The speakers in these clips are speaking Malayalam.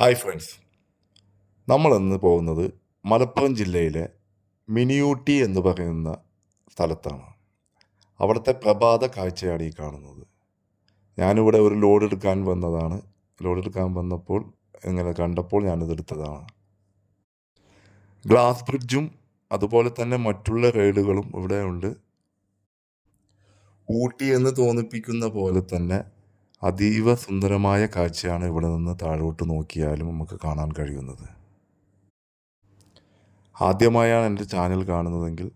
ഹായ് ഫ്രണ്ട്സ്, നമ്മളിന്ന് പോകുന്നത് മലപ്പുറം ജില്ലയിലെ മിനിയൂട്ടി എന്ന് പറയുന്ന സ്ഥലത്താണ്. അവിടുത്തെ പ്രഭാത കാഴ്ചയാണ് ഈ കാണുന്നത്. ഞാനിവിടെ ഒരു ലോഡ് എടുക്കാൻ വന്നതാണ്. ലോഡ് എടുക്കാൻ വന്നപ്പോൾ ഇങ്ങനെ കണ്ടപ്പോൾ ഞാനിതെടുത്തതാണ്. ഗ്ലാസ് ബ്രിഡ്ജും അതുപോലെ തന്നെ മറ്റുള്ള റൈഡുകളും ഇവിടെ ഉണ്ട്. ഊട്ടി എന്ന് തോന്നിപ്പിക്കുന്ന പോലെ തന്നെ അതീവ സുന്ദരമായ കാഴ്ചയാണ് ഇവിടെ നിന്ന് താഴോട്ട് നോക്കിയാലും നമുക്ക് കാണാൻ കഴിയുന്നത്. ആദ്യമായാണ് എൻ്റെ ചാനൽ കാണുന്നതെങ്കിൽ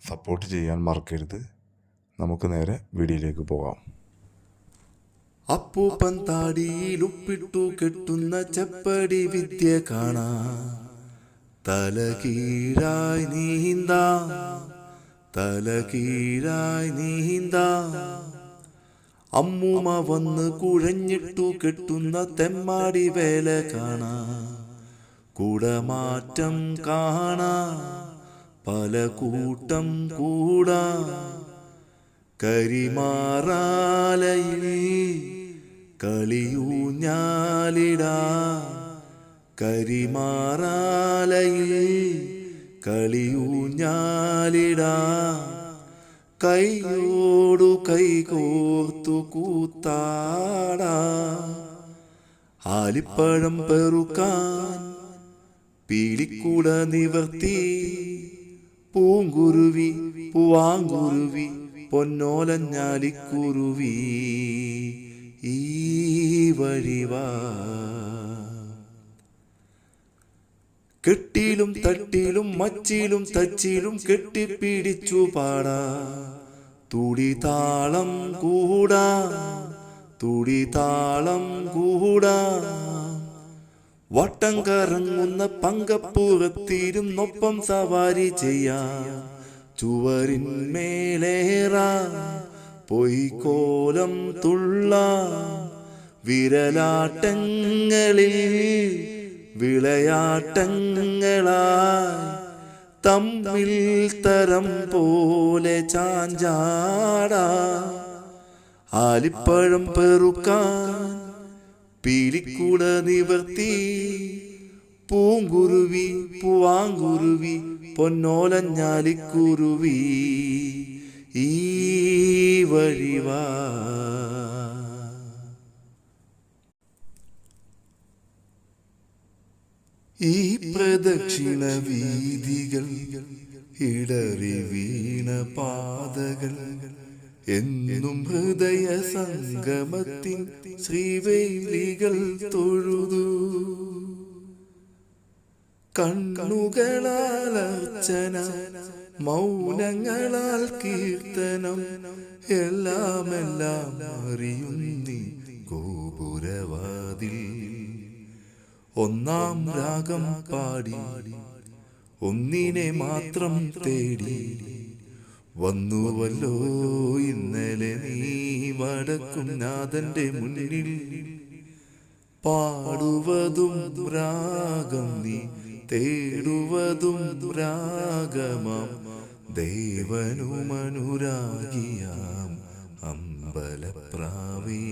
സപ്പോർട്ട് ചെയ്യാൻ മറക്കരുത്. നമുക്ക് നേരെ വീഡിയോയിലേക്ക് പോകാം. അപ്പൂപ്പൻ താടിയിൽ ഉപ്പിട്ടു കെട്ടുന്ന ചെപ്പടി വിദ്യ കാണാ, തലകീഴായി നീന്താ, തലകീഴായി നീന്താ. അമ്മൂമ്മ വന്ന് കുഴഞ്ഞിട്ടു കെട്ടുന്ന തെമ്മാടി വേല കാണാ, കുടമാറ്റം കാണാ, പല കൂട്ടം കൂടാ. കരിമാറാലയിൽ കളിയൂഞ്ഞാലിടാ, കരിമാറാലയിൽ കളിയൂഞ്ഞാലിടാ. കൈയോടു കൈകോർത്തു കൂത്താടാ, ആലിപ്പഴം പെറുക്കാൻ പീലിക്കൂട നിവർത്തി. പൂങ്കുരുവി പൂവാങ്കുരുവി പൊന്നോലഞ്ഞാലിക്കുരുവി ഈ വഴിവാ. കെട്ടിലും തട്ടിലും മച്ചിലും തച്ചിലും കെട്ടിപ്പിടിച്ചു പാടാ, തുടിതാളം കൂടാ, തുടിതാളം കൂടാ. വട്ടം കറങ്ങുന്ന പങ്കപ്പുറത്തിരുന്നൊപ്പം സവാരി ചെയ്യാം, ചുവരിന്മേലേറാ, പൊയ്ക്കോലം തുള്ളാ. വിരലാട്ടങ്ങളിൽ വിളയാട്ടങ്ങളായി തമ്മിൽ തരം പോലെ ചാഞ്ചാടാ. ആലിപ്പഴം പെറുക്കാൻ പീലിക്കൂട നിവർത്തി. പൂങ്കുരുവി പൂവാങ്കുരുവി പൊന്നോലഞ്ഞാലിക്കുരുവി ഈ വഴിവാ. ഈ പ്രദക്ഷിണ വീതികൾ, ഇടറി വീണ പാതകൾ, എന്നും ഹൃദയ സംഗമത്തിൻ ശ്രീവേലികൾ തൊഴുതു. കണ്ണുകളാൽ അർച്ചന, മൗനങ്ങളാൽ കീർത്തനം, എല്ലാം എല്ലാം അറിയുന്നി ഗോപുരവാതിൽ. ഒന്നാം രാഗം പാടി ഒന്നിനെ മാത്രം തേടി വന്നുവല്ലോ ഇന്നലെ നീ വടക്കും നാഥന്റെ മുന്നിൽ. പാടുവതും രാഗം നീ, തേടുവതും രാഗമാം ദേവനുമനുരാഗിയാം അമ്പലപ്രാവേ.